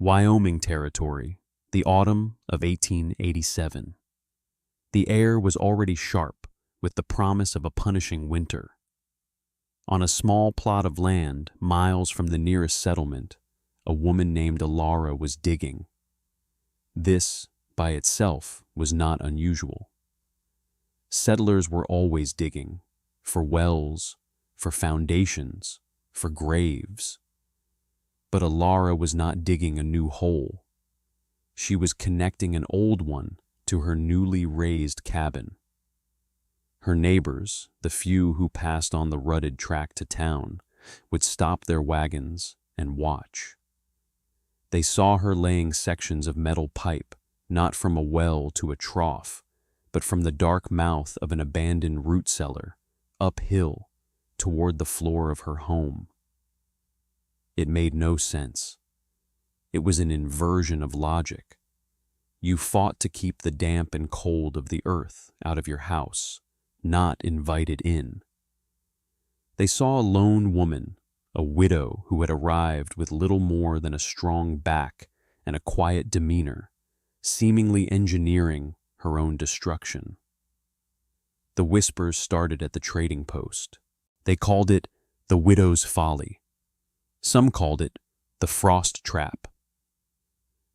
Wyoming Territory, the autumn of 1887. The air was already sharp with the promise of a punishing winter. On a small plot of land, miles from the nearest settlement, a woman named Alara was digging. This, by itself, was not unusual. Settlers were always digging, for wells, for foundations, for graves. But Alara was not digging a new hole. She was connecting an old one to her newly raised cabin. Her neighbors, the few who passed on the rutted track to town, would stop their wagons and watch. They saw her laying sections of metal pipe, not from a well to a trough, but from the dark mouth of an abandoned root cellar, uphill, toward the floor of her home. It made no sense. It was an inversion of logic. You fought to keep the damp and cold of the earth out of your house, not invite it in. They saw a lone woman, a widow who had arrived with little more than a strong back and a quiet demeanor, seemingly engineering her own destruction. The whispers started at the trading post. They called it the widow's folly. Some called it the frost trap.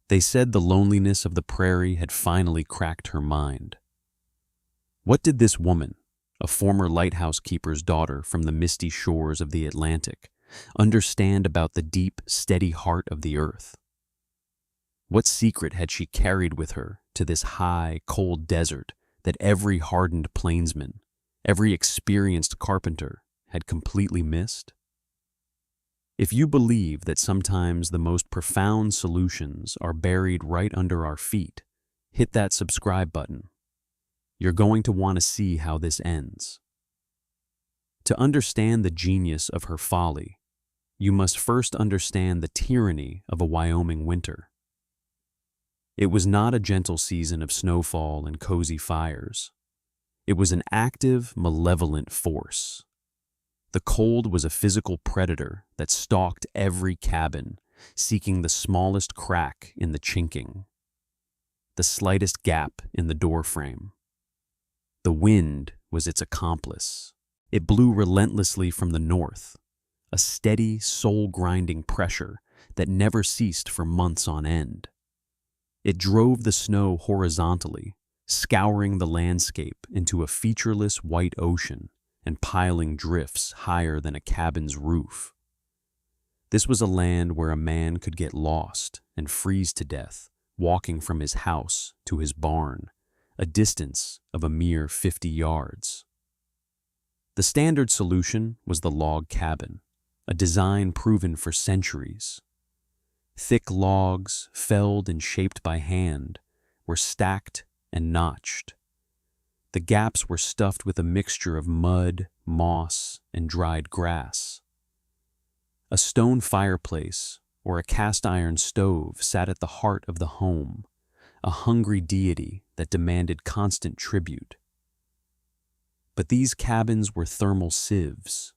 They said the loneliness of the prairie had finally cracked her mind. What did this woman, a former lighthouse keeper's daughter from the misty shores of the Atlantic, understand about the deep, steady heart of the earth? What secret had she carried with her to this high, cold desert that every hardened plainsman, every experienced carpenter had completely missed? If you believe that sometimes the most profound solutions are buried right under our feet, hit that subscribe button. You're going to want to see how this ends. To understand the genius of her folly, you must first understand the tyranny of a Wyoming winter. It was not a gentle season of snowfall and cozy fires. It was an active, malevolent force. The cold was a physical predator that stalked every cabin, seeking the smallest crack in the chinking, the slightest gap in the doorframe. The wind was its accomplice. It blew relentlessly from the north, a steady, soul-grinding pressure that never ceased for months on end. It drove the snow horizontally, scouring the landscape into a featureless white ocean and piling drifts higher than a cabin's roof. This was a land where a man could get lost and freeze to death, walking from his house to his barn, a distance of a mere 50 yards. The standard solution was the log cabin, a design proven for centuries. Thick logs, felled and shaped by hand, were stacked and notched. The gaps were stuffed with a mixture of mud, moss, and dried grass. A stone fireplace or a cast-iron stove sat at the heart of the home, a hungry deity that demanded constant tribute. But these cabins were thermal sieves.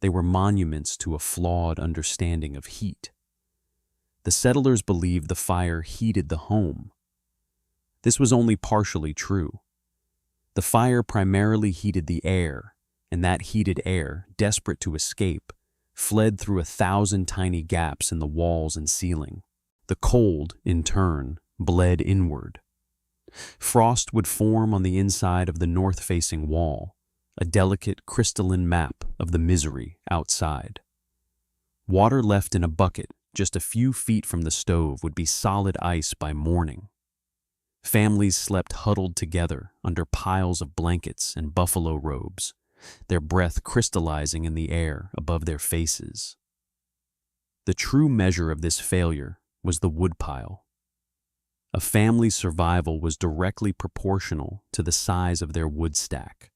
They were monuments to a flawed understanding of heat. The settlers believed the fire heated the home. This was only partially true. The fire primarily heated the air, and that heated air, desperate to escape, fled through 1,000 tiny gaps in the walls and ceiling. The cold, in turn, bled inward. Frost would form on the inside of the north-facing wall, a delicate crystalline map of the misery outside. Water left in a bucket just a few feet from the stove would be solid ice by morning. Families slept huddled together under piles of blankets and buffalo robes, their breath crystallizing in the air above their faces. The true measure of this failure was the woodpile. A family's survival was directly proportional to the size of their wood stack.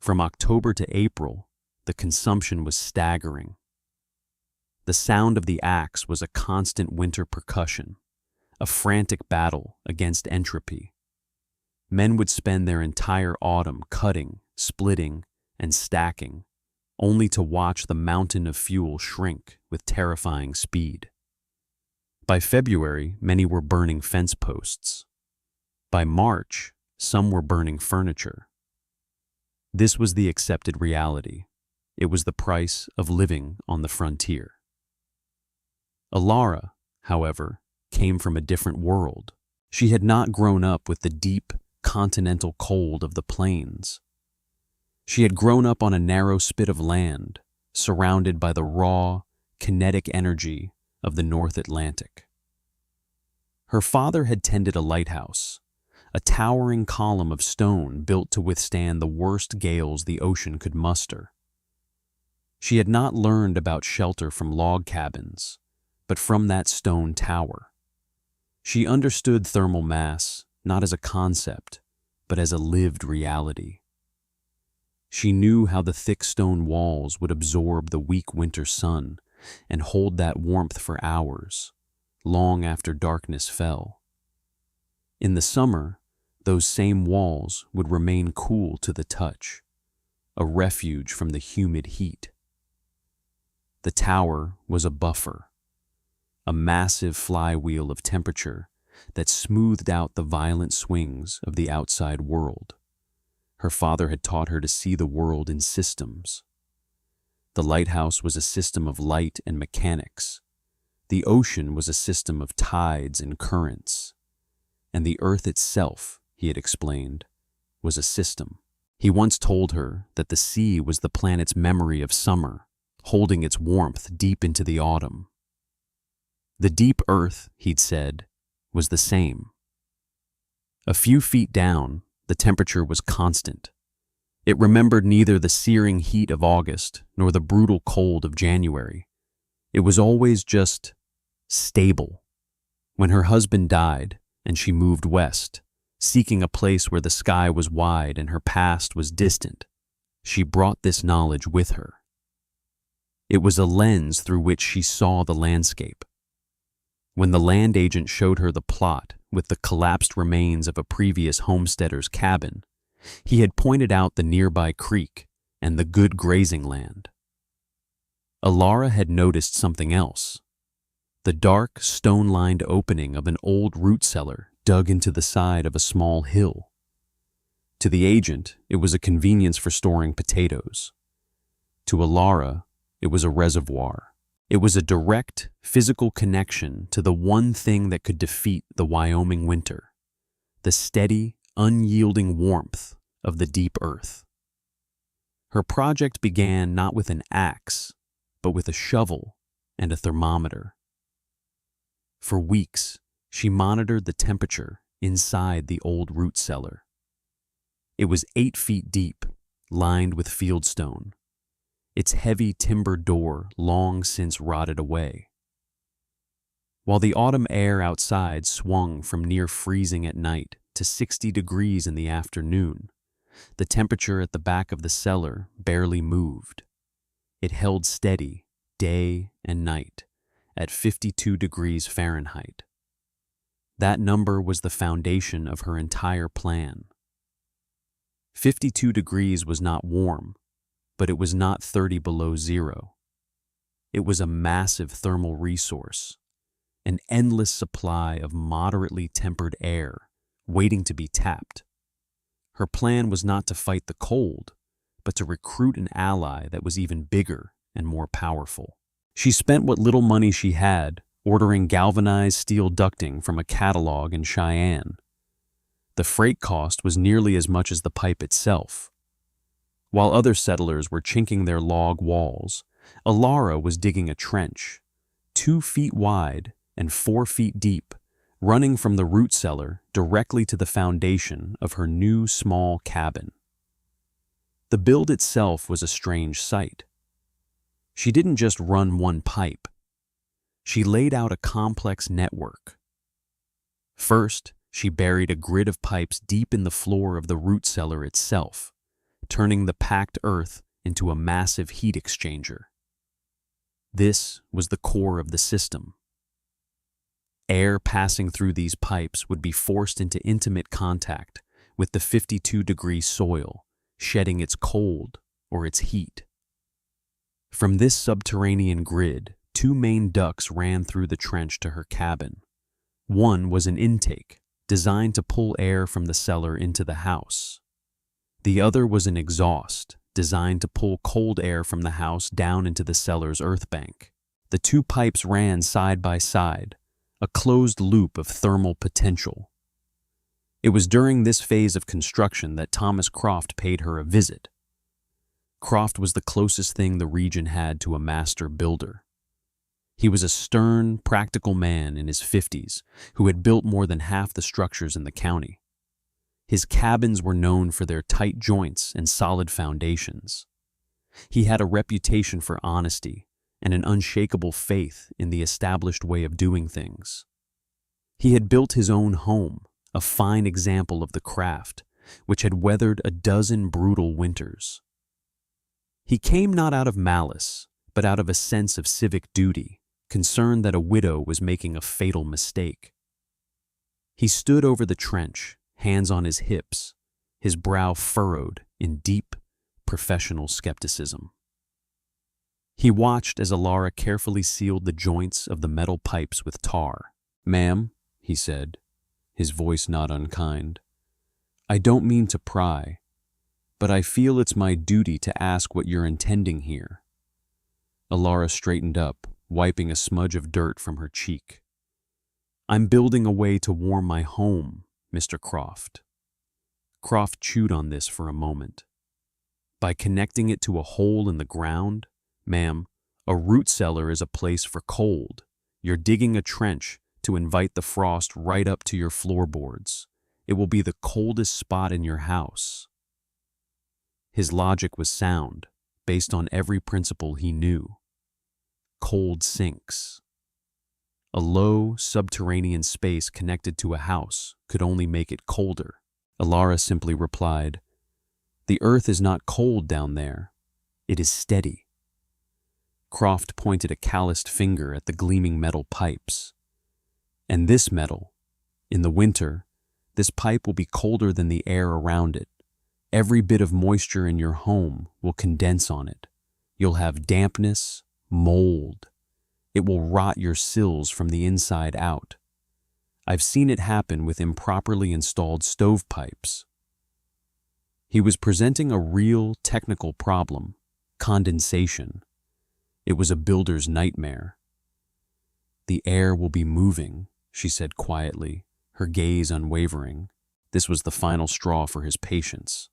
From October to April, the consumption was staggering. The sound of the axe was a constant winter percussion, a frantic battle against entropy. Men would spend their entire autumn cutting, splitting, and stacking, only to watch the mountain of fuel shrink with terrifying speed. By February, many were burning fence posts. By March, some were burning furniture. This was the accepted reality. It was the price of living on the frontier. Alara, however, came from a different world. She had not grown up with the deep, continental cold of the plains. She had grown up on a narrow spit of land, surrounded by the raw, kinetic energy of the North Atlantic. Her father had tended a lighthouse, a towering column of stone built to withstand the worst gales the ocean could muster. She had not learned about shelter from log cabins, but from that stone tower. She understood thermal mass not as a concept, but as a lived reality. She knew how the thick stone walls would absorb the weak winter sun and hold that warmth for hours, long after darkness fell. In the summer, those same walls would remain cool to the touch, a refuge from the humid heat. The tower was a buffer, a massive flywheel of temperature that smoothed out the violent swings of the outside world. Her father had taught her to see the world in systems. The lighthouse was a system of light and mechanics. The ocean was a system of tides and currents. And the earth itself, he had explained, was a system. He once told her that the sea was the planet's memory of summer, holding its warmth deep into the autumn. The deep earth, he'd said, was the same. A few feet down, the temperature was constant. It remembered neither the searing heat of August nor the brutal cold of January. It was always just stable. When her husband died and she moved west, seeking a place where the sky was wide and her past was distant, she brought this knowledge with her. It was a lens through which she saw the landscape. When the land agent showed her the plot with the collapsed remains of a previous homesteader's cabin, he had pointed out the nearby creek and the good grazing land. Alara had noticed something else: the dark, stone-lined opening of an old root cellar dug into the side of a small hill. To the agent, it was a convenience for storing potatoes. To Alara, it was a reservoir. It was a direct, physical connection to the one thing that could defeat the Wyoming winter: the steady, unyielding warmth of the deep earth. Her project began not with an axe, but with a shovel and a thermometer. For weeks, she monitored the temperature inside the old root cellar. It was 8 feet deep, lined with fieldstone, its heavy timber door long since rotted away. While the autumn air outside swung from near freezing at night to 60 degrees in the afternoon, the temperature at the back of the cellar barely moved. It held steady day and night at 52 degrees Fahrenheit. That number was the foundation of her entire plan. 52 degrees was not warm, but it was not 30 below zero. It was a massive thermal resource, an endless supply of moderately tempered air waiting to be tapped. Her plan was not to fight the cold, but to recruit an ally that was even bigger and more powerful. She spent what little money she had ordering galvanized steel ducting from a catalog in Cheyenne. The freight cost was nearly as much as the pipe itself. While other settlers were chinking their log walls, Alara was digging a trench, 2 feet wide and 4 feet deep, running from the root cellar directly to the foundation of her new small cabin. The build itself was a strange sight. She didn't just run one pipe. She laid out a complex network. First, she buried a grid of pipes deep in the floor of the root cellar itself, turning the packed earth into a massive heat exchanger. This was the core of the system. Air passing through these pipes would be forced into intimate contact with the 52-degree soil, shedding its cold or its heat. From this subterranean grid, Two main ducts ran through the trench to her cabin. One was an intake, designed to pull air from the cellar into the house. The other was an exhaust, designed to pull cold air from the house down into the cellar's earth bank. The two pipes ran side by side, a closed loop of thermal potential. It was during this phase of construction that Thomas Croft paid her a visit. Croft was the closest thing the region had to a master builder. He was a stern, practical man in his 50s who had built more than half the structures in the county. His cabins were known for their tight joints and solid foundations. He had a reputation for honesty and an unshakable faith in the established way of doing things. He had built his own home, a fine example of the craft, which had weathered a dozen brutal winters. He came not out of malice, but out of a sense of civic duty, concerned that a widow was making a fatal mistake. He stood over the trench, hands on his hips, his brow furrowed in deep, professional skepticism. He watched as Alara carefully sealed the joints of the metal pipes with tar. "Ma'am," he said, his voice not unkind, "I don't mean to pry, but I feel it's my duty to ask what you're intending here." Alara straightened up, wiping a smudge of dirt from her cheek. "I'm building a way to warm my home, Mr. Croft." Croft chewed on this for a moment. "By connecting it to a hole in the ground, ma'am, a root cellar is a place for cold. You're digging a trench to invite the frost right up to your floorboards. It will be the coldest spot in your house." His logic was sound, based on every principle he knew. Cold sinks. A low, subterranean space connected to a house could only make it colder. Alara simply replied, "The earth is not cold down there. It is steady." Croft pointed a calloused finger at the gleaming metal pipes. "And this metal, in the winter, this pipe will be colder than the air around it. Every bit of moisture in your home will condense on it. You'll have dampness, mold. It will rot your sills from the inside out. I've seen it happen with improperly installed stovepipes." He was presenting a real technical problem, condensation. It was a builder's nightmare. "The air will be moving," she said quietly, her gaze unwavering. This was the final straw for his patience.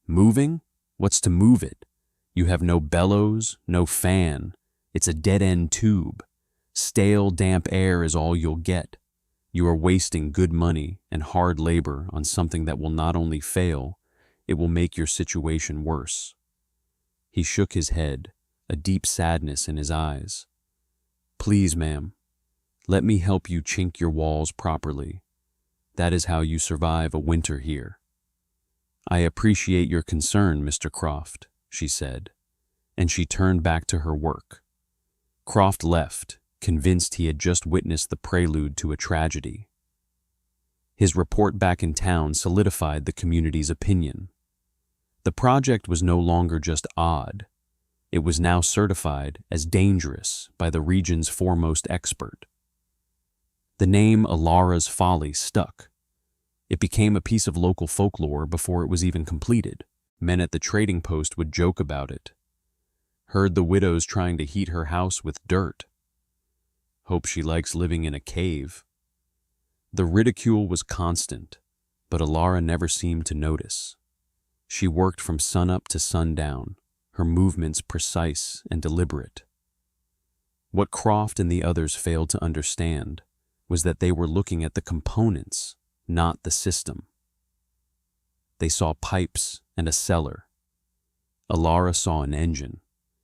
"Moving? What's to move it? You have no bellows, no fan. It's a dead-end tube. Stale, damp air is all you'll get. You are wasting good money and hard labor on something that will not only fail, it will make your situation worse." He shook his head, a deep sadness in his eyes. "Please, ma'am, let me help you chink your walls properly. That is how you survive a winter here." "I appreciate your concern, Mr. Croft," she said, and she turned back to her work. Croft left, convinced he had just witnessed the prelude to a tragedy. His report back in town solidified the community's opinion. The project was no longer just odd. It was now certified as dangerous by the region's foremost expert. The name Alara's Folly stuck. It became a piece of local folklore before it was even completed. Men at the trading post would joke about it. "Heard the widow's trying to heat her house with dirt. Hope she likes living in a cave." The ridicule was constant, but Alara never seemed to notice. She worked from sunup to sundown, her movements precise and deliberate. What Croft and the others failed to understand was that they were looking at the components, not the system. They saw pipes and a cellar. Alara saw an engine.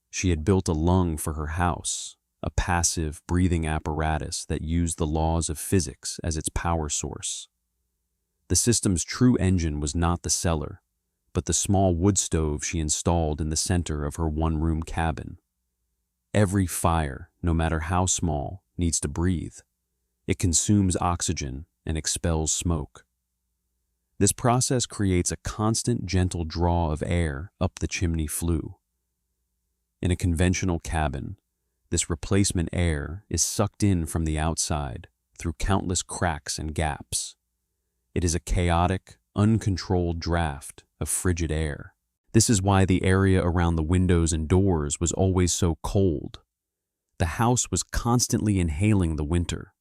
She had built a lung for her house, a passive breathing apparatus that used the laws of physics as its power source. The system's true engine was not the cellar, but the small wood stove she installed in the center of her one-room cabin. Every fire, no matter how small, needs to breathe. It consumes oxygen and expels smoke. This process creates a constant, gentle draw of air up the chimney flue. In a conventional cabin, This replacement air is sucked in from the outside through countless cracks and gaps. It is a chaotic, uncontrolled draft of frigid air. This is why the area around the windows and doors was always so cold. The house was constantly inhaling the winter.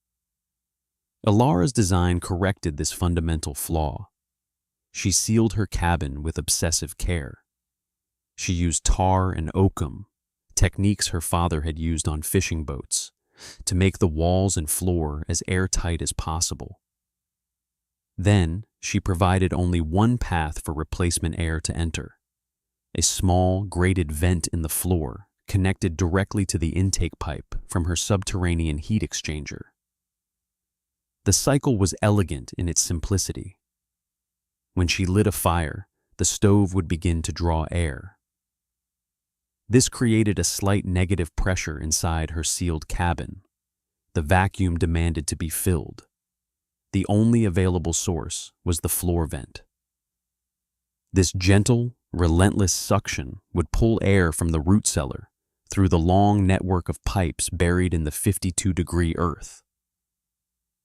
Ilara's design corrected this fundamental flaw. She sealed her cabin with obsessive care. She used tar and oakum, techniques her father had used on fishing boats, to make the walls and floor as airtight as possible. Then, she provided only one path for replacement air to enter: a small, grated vent in the floor connected directly to the intake pipe from her subterranean heat exchanger. The cycle was elegant in its simplicity. When she lit a fire, the stove would begin to draw air. This created a slight negative pressure inside her sealed cabin. The vacuum demanded to be filled. The only available source was the floor vent. This gentle, relentless suction would pull air from the root cellar through the long network of pipes buried in the 52-degree earth.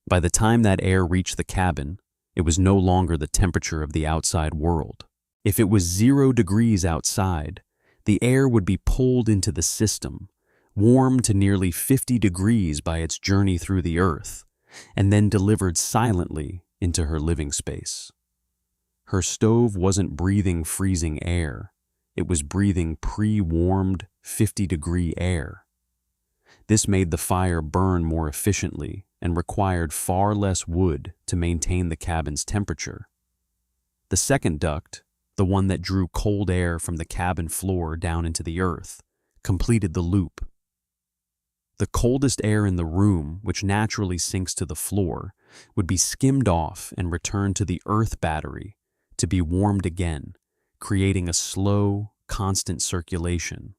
By the time that air reached the cabin, it was no longer the temperature of the outside world. If it was 0 degrees outside, the air would be pulled into the system, warmed to nearly 50 degrees by its journey through the earth, and then delivered silently into her living space. Her stove wasn't breathing freezing air. It was breathing pre-warmed 50-degree air. This made the fire burn more efficiently and required far less wood to maintain the cabin's temperature. The second duct, the one that drew cold air from the cabin floor down into the earth, completed the loop. The coldest air in the room, which naturally sinks to the floor, would be skimmed off and returned to the earth battery to be warmed again, creating a slow, constant circulation.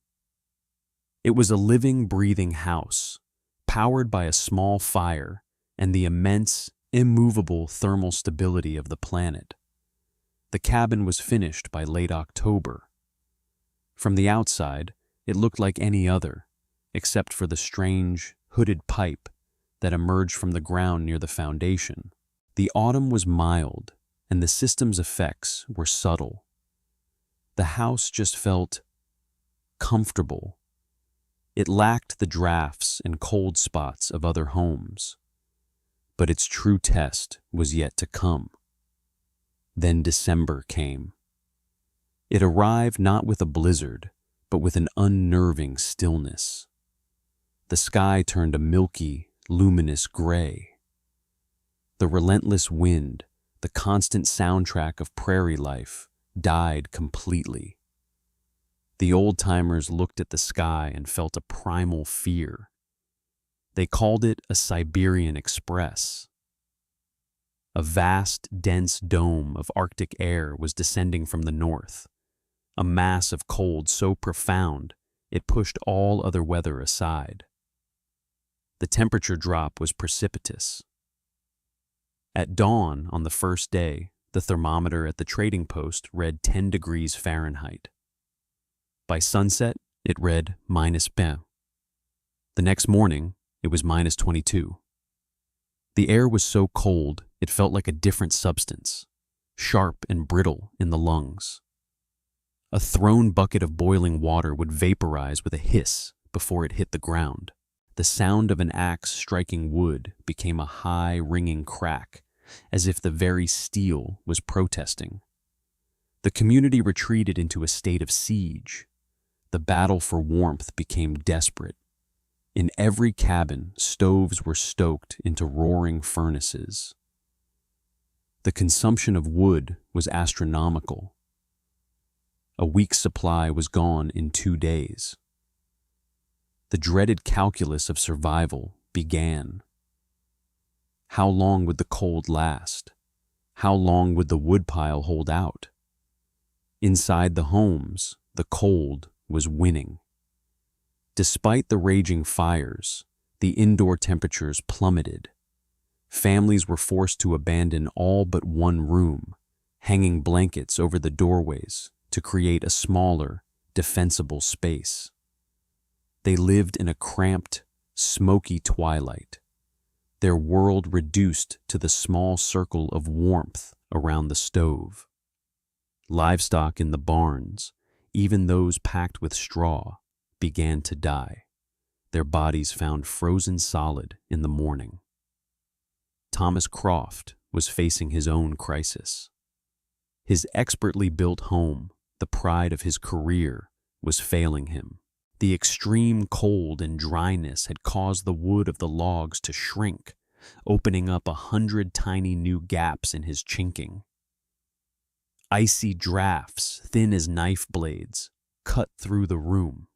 It was a living, breathing house, powered by a small fire and the immense, immovable thermal stability of the planet. The cabin was finished by late October. From the outside, it looked like any other, except for the strange, hooded pipe that emerged from the ground near the foundation. The autumn was mild, and the system's effects were subtle. The house just felt comfortable. It lacked the drafts and cold spots of other homes. But its true test was yet to come. Then December came. It arrived not with a blizzard, but with an unnerving stillness. The sky turned a milky, luminous gray. The relentless wind, the constant soundtrack of prairie life, died completely. The old-timers looked at the sky and felt a primal fear. They called it a Siberian Express. A vast, dense dome of Arctic air was descending from the north, a mass of cold so profound it pushed all other weather aside. The temperature drop was precipitous. At dawn on the first day, the thermometer at the trading post read 10 degrees Fahrenheit. By sunset, it read -20. The next morning, it was -22. The air was so cold, it felt like a different substance, sharp and brittle in the lungs. A thrown bucket of boiling water would vaporize with a hiss before it hit the ground. The sound of an axe striking wood became a high, ringing crack, as if the very steel was protesting. The community retreated into a state of siege. The battle for warmth became desperate. In every cabin, stoves were stoked into roaring furnaces. The consumption of wood was astronomical. A week's supply was gone in 2 days. The dreaded calculus of survival began. How long would the cold last? How long would the woodpile hold out? Inside the homes, the cold was winning. Despite the raging fires, the indoor temperatures plummeted. Families were forced to abandon all but one room, hanging blankets over the doorways to create a smaller, defensible space. They lived in a cramped, smoky twilight, their world reduced to the small circle of warmth around the stove. Livestock in the barns, even those packed with straw, began to die, their bodies found frozen solid in the morning. Thomas Croft was facing his own crisis. His expertly built home, the pride of his career, was failing him. The extreme cold and dryness had caused the wood of the logs to shrink, opening up 100 tiny new gaps in his chinking. Icy drafts, thin as knife blades, cut through the room.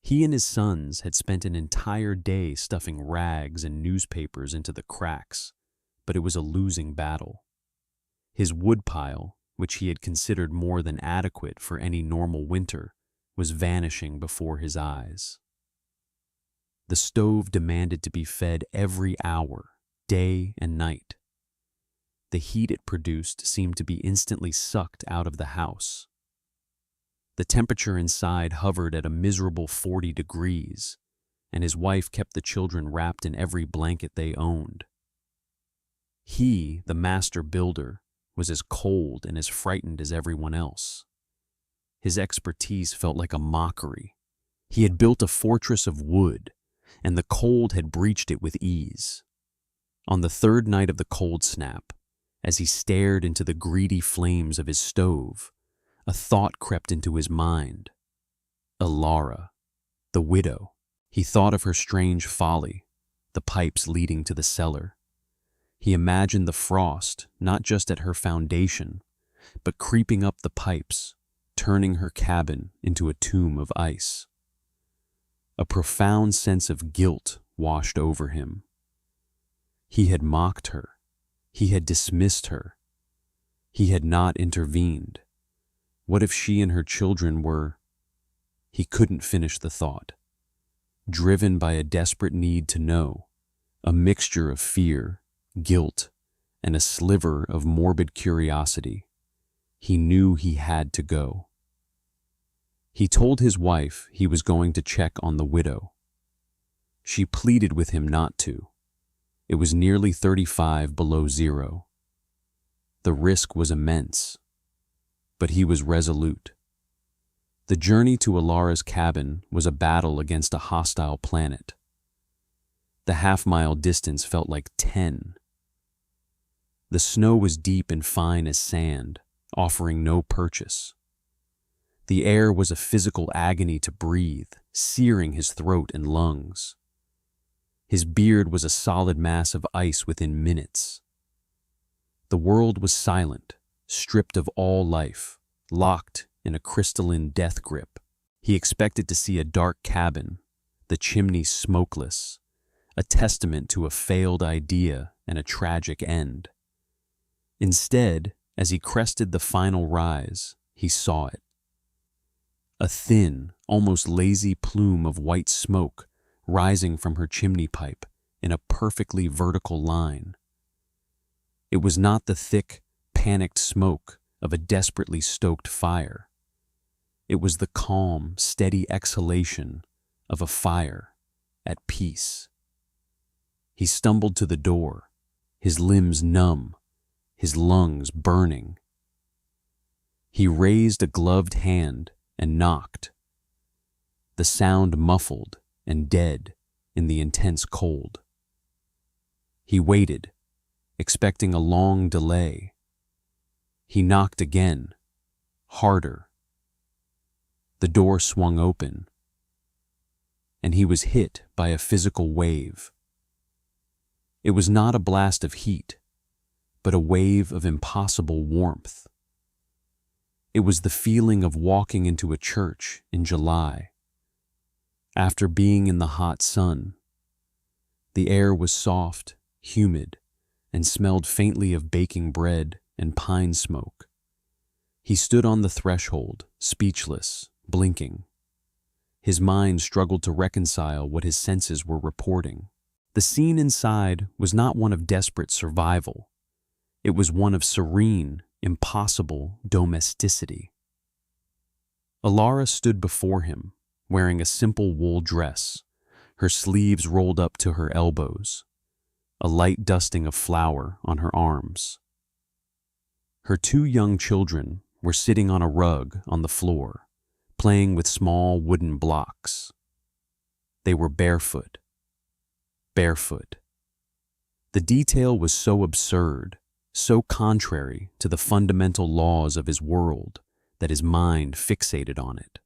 He and his sons had spent an entire day stuffing rags and newspapers into the cracks, but it was a losing battle. His woodpile, which he had considered more than adequate for any normal winter, was vanishing before his eyes. The stove demanded to be fed every hour, day and night. The heat it produced seemed to be instantly sucked out of the house. The temperature inside hovered at a miserable 40 degrees, and his wife kept the children wrapped in every blanket they owned. He, the master builder, was as cold and as frightened as everyone else. His expertise felt like a mockery. He had built a fortress of wood, and the cold had breached it with ease. On the third night of the cold snap, as he stared into the greedy flames of his stove, a thought crept into his mind. Alara, the widow. He thought of her strange folly, the pipes leading to the cellar. He imagined the frost not just at her foundation, but creeping up the pipes, turning her cabin into a tomb of ice. A profound sense of guilt washed over him. He had mocked her. He had dismissed her. He had not intervened. What if she and her children were... He couldn't finish the thought. Driven by a desperate need to know, a mixture of fear, guilt, and a sliver of morbid curiosity, he knew he had to go. He told his wife he was going to check on the widow. She pleaded with him not to. It was nearly 35 below zero. The risk was immense, but he was resolute. The journey to Alara's cabin was a battle against a hostile planet. The half-mile distance felt like 10. The snow was deep and fine as sand, offering no purchase. The air was a physical agony to breathe, searing his throat and lungs. His beard was a solid mass of ice within minutes. The world was silent, stripped of all life, locked in a crystalline death grip. He expected to see a dark cabin, the chimney smokeless, a testament to a failed idea and a tragic end. Instead, as he crested the final rise, he saw it. A thin, almost lazy plume of white smoke rising from her chimney pipe in a perfectly vertical line. It was not the thick, panicked smoke of a desperately stoked fire. It was the calm, steady exhalation of a fire at peace. He stumbled to the door, his limbs numb, his lungs burning. He raised a gloved hand and knocked, the sound muffled and dead in the intense cold. He waited, expecting a long delay. He knocked again, harder. The door swung open, and he was hit by a physical wave. It was not a blast of heat, but a wave of impossible warmth. It was the feeling of walking into a church in July. After being in the hot sun, the air was soft, humid, and smelled faintly of baking bread and pine smoke. He stood on the threshold, speechless, blinking. His mind struggled to reconcile what his senses were reporting. The scene inside was not one of desperate survival. It was one of serene, impossible domesticity. Alara stood before him, wearing a simple wool dress, her sleeves rolled up to her elbows, a light dusting of flour on her arms. Her two young children were sitting on a rug on the floor, playing with small wooden blocks. They were barefoot. Barefoot. The detail was so absurd, so contrary to the fundamental laws of his world, that his mind fixated on it.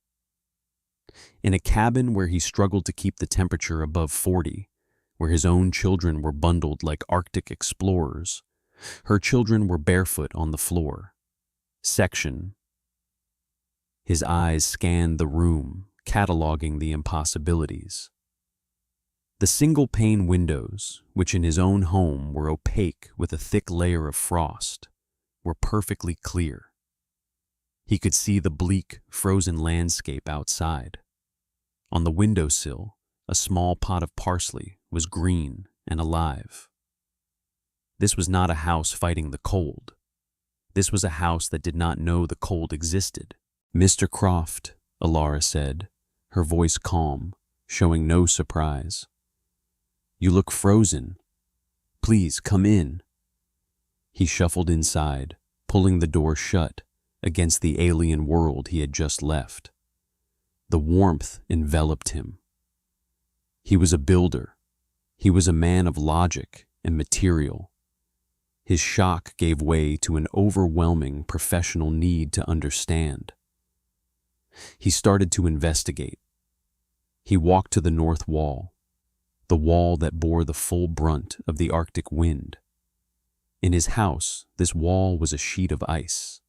In a cabin where he struggled to keep the temperature above 40, where his own children were bundled like Arctic explorers, her children were barefoot on the floor. Section. His eyes scanned the room, cataloging the impossibilities. The single-pane windows, which in his own home were opaque with a thick layer of frost, were perfectly clear. He could see the bleak, frozen landscape outside. On the windowsill, a small pot of parsley was green and alive. This was not a house fighting the cold. This was a house that did not know the cold existed. "Mr. Croft," Alara said, her voice calm, showing no surprise. "You look frozen. Please come in." He shuffled inside, pulling the door shut against the alien world he had just left. The warmth enveloped him. He was a builder. He was a man of logic and material. His shock gave way to an overwhelming professional need to understand. He started to investigate. He walked to the north wall, the wall that bore the full brunt of the Arctic wind. In his house, this wall was a sheet of ice.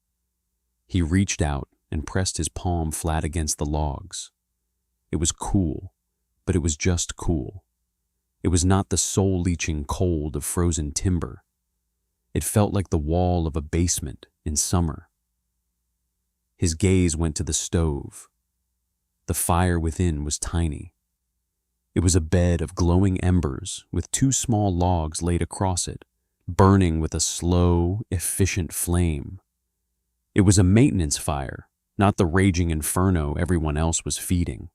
He reached out and pressed his palm flat against the logs. It was cool, but it was just cool. It was not the soul-leeching cold of frozen timber. It felt like the wall of a basement in summer. His gaze went to the stove. The fire within was tiny. It was a bed of glowing embers with two small logs laid across it, burning with a slow, efficient flame. It was a maintenance fire, not the raging inferno everyone else was feeding.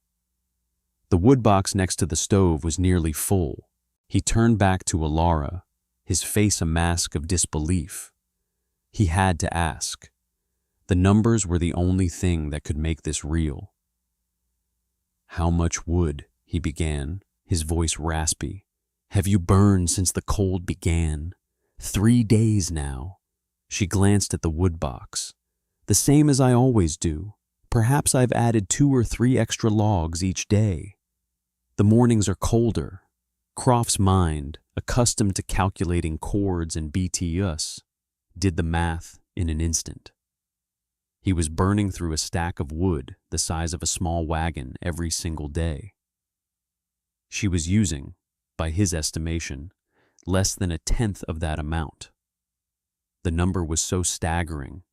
The wood box next to the stove was nearly full. He turned back to Alara, his face a mask of disbelief. He had to ask. The numbers were the only thing that could make this real. "How much wood?" he began, his voice raspy. "Have you burned since the cold began? 3 days now." She glanced at the wood box. "The same as I always do. Perhaps I've added 2 or 3 extra logs each day. The mornings are colder." Croft's mind, accustomed to calculating chords and BTUs, did the math in an instant. He was burning through a stack of wood the size of a small wagon every single day. She was using, by his estimation, less than 1/10 of that amount. The number was so staggering,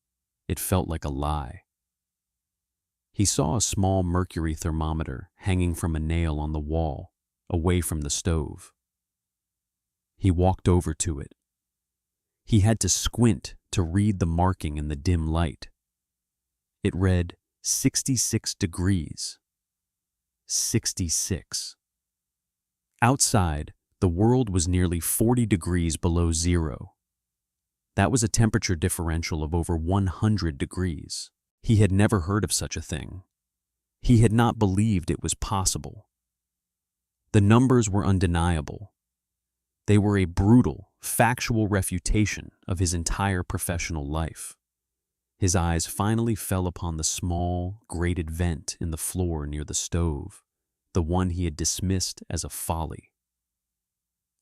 it felt like a lie. He saw a small mercury thermometer hanging from a nail on the wall, away from the stove. He walked over to it. He had to squint to read the marking in the dim light. It read 66 degrees. 66. Outside, the world was nearly 40 degrees below zero. That was a temperature differential of over 100 degrees. He had never heard of such a thing. He had not believed it was possible. The numbers were undeniable. They were a brutal, factual refutation of his entire professional life. His eyes finally fell upon the small, grated vent in the floor near the stove, the one he had dismissed as a folly.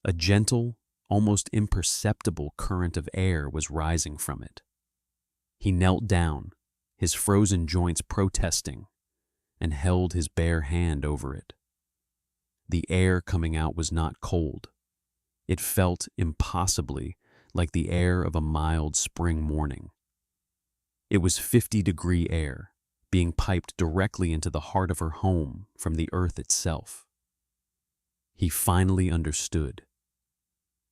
A gentle, almost imperceptible current of air was rising from it. He knelt down, his frozen joints protesting, and held his bare hand over it. The air coming out was not cold. It felt impossibly like the air of a mild spring morning. It was 50-degree air, being piped directly into the heart of her home from the earth itself. He finally understood.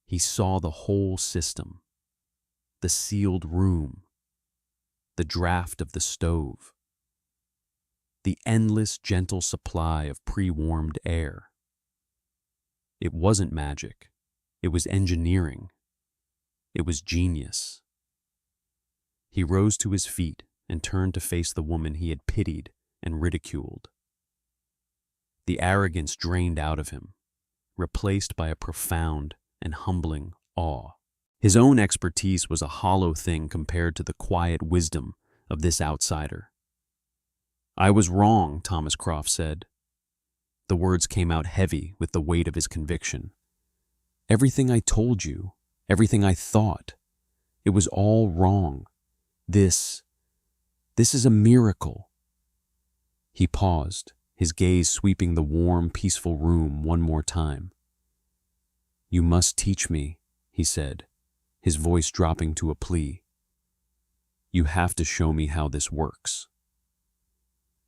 He saw the whole system, the sealed room, the draft of the stove. the endless, gentle supply of pre-warmed air. It wasn't magic. It was engineering. It was genius. He rose to his feet and turned to face the woman he had pitied and ridiculed. The arrogance drained out of him, replaced by a profound and humbling awe. His own expertise was a hollow thing compared to the quiet wisdom of this outsider. "I was wrong," Thomas Croft said. The words came out heavy with the weight of his conviction. "Everything I told you, everything I thought, it was all wrong. This is a miracle." He paused, his gaze sweeping the warm, peaceful room one more time. "You must teach me," he said, his voice dropping to a plea. "You have to show me how this works."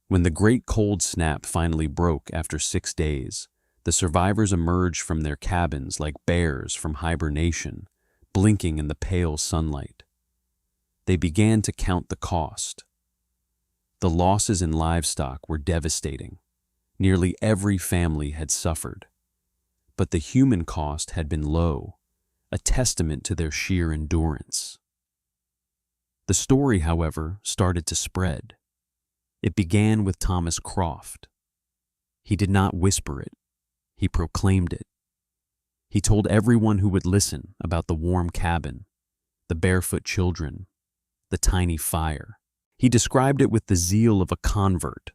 When the great cold snap finally broke after 6 days, the survivors emerged from their cabins like bears from hibernation, blinking in the pale sunlight. They began to count the cost. The losses in livestock were devastating. Nearly every family had suffered. But the human cost had been low, a testament to their sheer endurance. The story, however, started to spread. It began with Thomas Croft. He did not whisper it. He proclaimed it. He told everyone who would listen about the warm cabin, the barefoot children, the tiny fire. He described it with the zeal of a convert.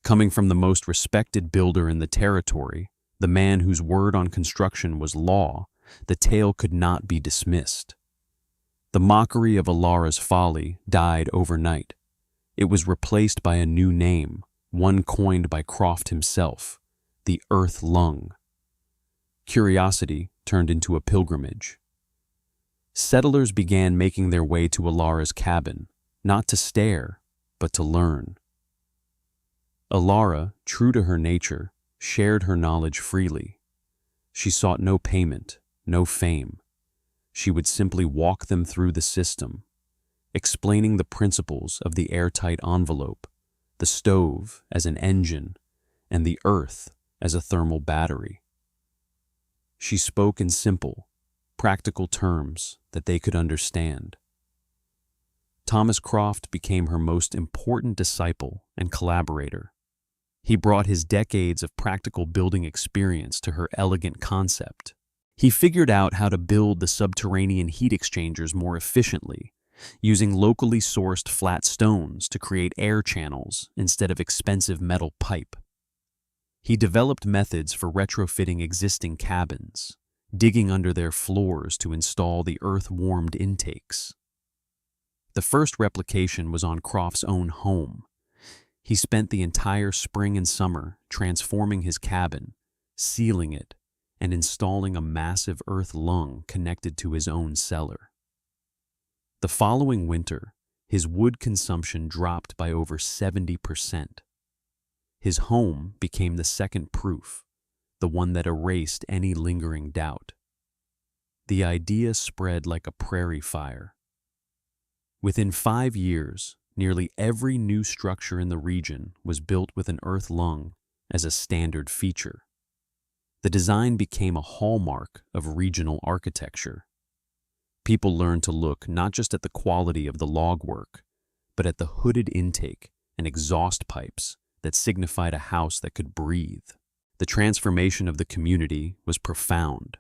Coming from the most respected builder in the territory, the man whose word on construction was law, the tale could not be dismissed. The mockery of Alara's folly died overnight. It was replaced by a new name, one coined by Croft himself, the Earth Lung. Curiosity turned into a pilgrimage. Settlers began making their way to Alara's cabin, not to stare, but to learn. Alara, true to her nature, shared her knowledge freely. She sought no payment, no fame. She would simply walk them through the system, explaining the principles of the airtight envelope, the stove as an engine, and the earth as a thermal battery. She spoke in simple, practical terms that they could understand. Thomas Croft became her most important disciple and collaborator. He brought his decades of practical building experience to her elegant concept. He figured out how to build the subterranean heat exchangers more efficiently, using locally sourced flat stones to create air channels instead of expensive metal pipe. He developed methods for retrofitting existing cabins, digging under their floors to install the earth-warmed intakes. The first replication was on Croft's own home. He spent the entire spring and summer transforming his cabin, sealing it, and installing a massive earth lung connected to his own cellar. The following winter, his wood consumption dropped by over 70%. His home became the second proof, the one that erased any lingering doubt. The idea spread like a prairie fire. Within 5 years, nearly every new structure in the region was built with an earth lung as a standard feature. The design became a hallmark of regional architecture. People learned to look not just at the quality of the log work, but at the hooded intake and exhaust pipes that signified a house that could breathe. The transformation of the community was profound.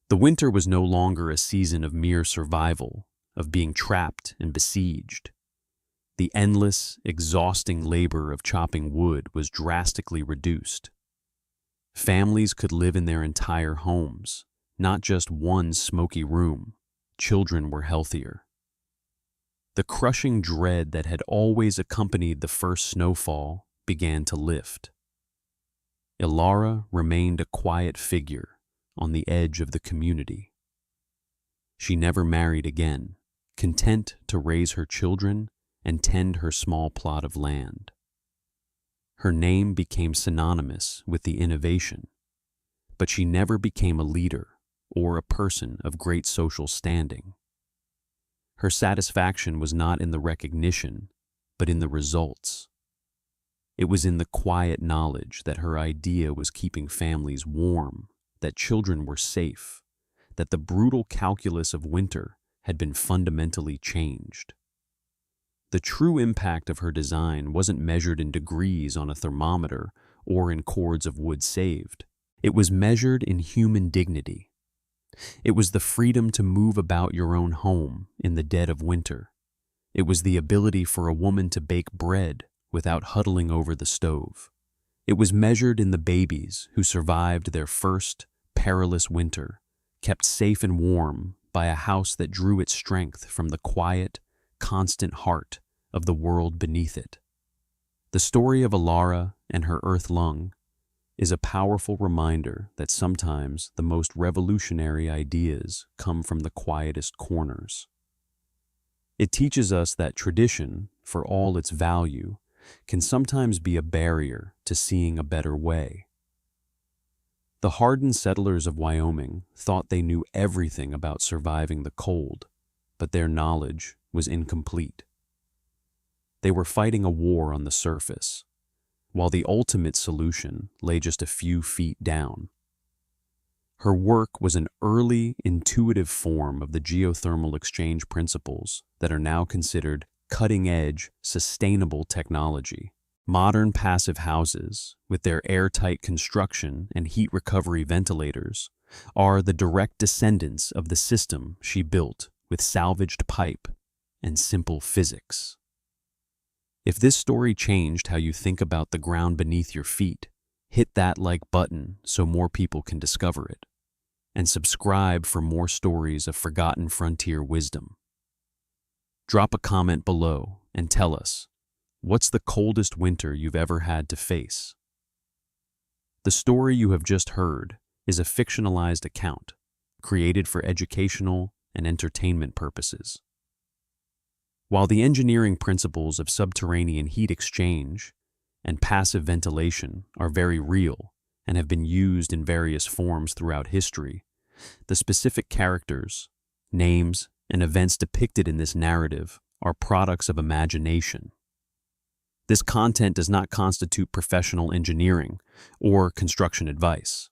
The winter was no longer a season of mere survival, of being trapped and besieged. The endless, exhausting labor of chopping wood was drastically reduced. Families could live in their entire homes, not just one smoky room. Children were healthier. The crushing dread that had always accompanied the first snowfall began to lift. Alara remained a quiet figure on the edge of the community. She never married again, content to raise her children and tend her small plot of land. Her name became synonymous with the innovation, but she never became a leader or a person of great social standing. Her satisfaction was not in the recognition, but in the results. It was in the quiet knowledge that her idea was keeping families warm, that children were safe, that the brutal calculus of winter had been fundamentally changed. The true impact of her design wasn't measured in degrees on a thermometer or in cords of wood saved. It was measured in human dignity. It was the freedom to move about your own home in the dead of winter. It was the ability for a woman to bake bread without huddling over the stove. It was measured in the babies who survived their first perilous winter, kept safe and warm by a house that drew its strength from the quiet, constant heart of the world beneath it. The story of Alara and her earth lung is a powerful reminder that sometimes the most revolutionary ideas come from the quietest corners. It teaches us that tradition, for all its value, can sometimes be a barrier to seeing a better way. The hardened settlers of Wyoming thought they knew everything about surviving the cold, but their knowledge was incomplete. They were fighting a war on the surface, while the ultimate solution lay just a few feet down. Her work was an early, intuitive form of the geothermal exchange principles that are now considered cutting-edge, sustainable technology. Modern passive houses, with their airtight construction and heat recovery ventilators, are the direct descendants of the system she built with salvaged pipe and simple physics. If this story changed how you think about the ground beneath your feet, hit that like button so more people can discover it. And subscribe for more stories of forgotten frontier wisdom. Drop a comment below and tell us, what's the coldest winter you've ever had to face? The story you have just heard is a fictionalized account created for educational and entertainment purposes. While the engineering principles of subterranean heat exchange and passive ventilation are very real and have been used in various forms throughout history, the specific characters, names, and events depicted in this narrative are products of imagination. This content does not constitute professional engineering or construction advice.